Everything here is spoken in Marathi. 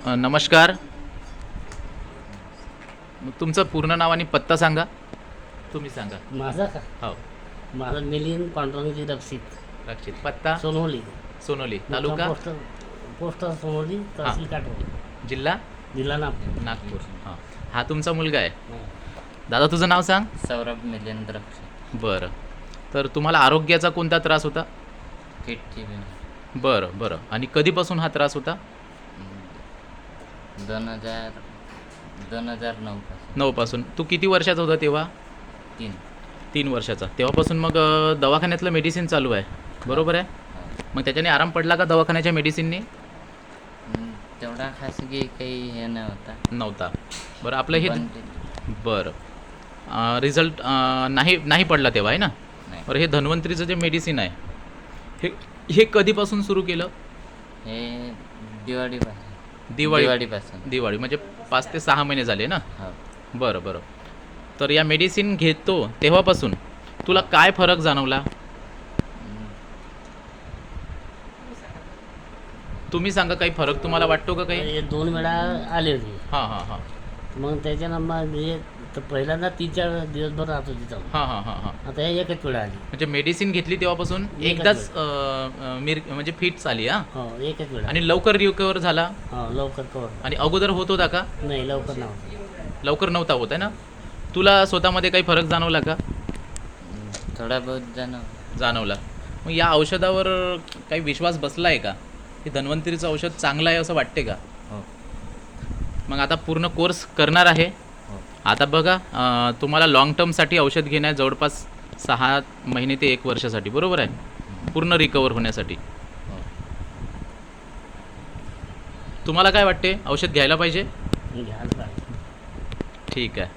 नमस्कार. तुमचं पूर्ण नाव आणि पत्ता सांगा. तुम्ही सांगा. माझा का हो. माझा मिलिंद पांडुरंगजी रक्षित. पत्ता सोनोली सोनोली, तालुका पोस्ट सोनोली, तहसील काटोली, जिल्हा जिल्हा नागपूर. नागपूर. हां, हा तुमचा मुलगा आहे. दादा तुझं नाव सांग. सौरभ मिलिंद रक्षित. बरं. तर तुम्हाला आरोग्याचा कोणता त्रास होता? किटची बिमारी. बरं बरं. आणि कधीपासून हा त्रास होता? 2009 पासून. 9 पासून. तू किती वर्षाचा होता तेव्हा? 3. 3 वर्षाचा. तेव्हापासून मग दवाखान्यातलं मेडिसिन चालू आहे, बरोबर आहे? मग त्याच्याने आराम पडला का दवाखान्याच्या मेडिसिनने? तेवढा खासगी काही हे नाही होता. नव्हता. बरं, आपलं हे पण बरं रिझल्ट नाही पडला तेव्हा, आहे ना? नाही. बरं, हे धन्वंतरीचं जे मेडिसिन आहे हे कधीपासून सुरू केलं? हे दिवाळीपासून. दिवाळीपासून. दिवाळी म्हणजे 5 ते 6 महिने झाले ना? हो. बरं बरं. तर या मेडिसिन घेतो तेव्हापासून तुला काय फरक जाणवला? तुम्ही सांगा, काही फरक तुम्हाला वाटतो का काही? हे 2 वेळा आले होते. हां हां हां मग त्याच्यानं मग म्हणजे पहिल्यांदा 3-4 दिवसभर राहत होती चालू. हां हां हां हां. आता हे एकच वेळा आली. म्हणजे मेडिसिन घेतली तेव्हापासून एकच एकदाच म्हणजे फिट्स आली. हां. हो, एकच वेळा. आणि लवकर रिकवर झाला? हो, लवकर कवर. आणि अगोदर होत होता का? नाही, लवकर नव्हतं. लवकर नव्हता होत, आहे ना? तुला स्वतःमध्ये काही फरक जाणवला का? थोडा बहुत जाणवला. मग या औषधावर काही विश्वास बसला आहे का? हे धन्वंतरीचं औषध चांगलं आहे असं वाटते का? हो. मग आता पूर्ण कोर्स करणार आहे. हो. आता बघा, तुम्हाला लाँग टर्मसाठी औषध घेणं आहे, जवळपास 6 महिने ते 1 वर्षासाठी, बरोबर आहे? पूर्ण रिकवर होण्यासाठी. हो. तुम्हाला काय वाटते, औषध घ्यायला पाहिजे? घ्यायला पाहिजे. ठीक आहे.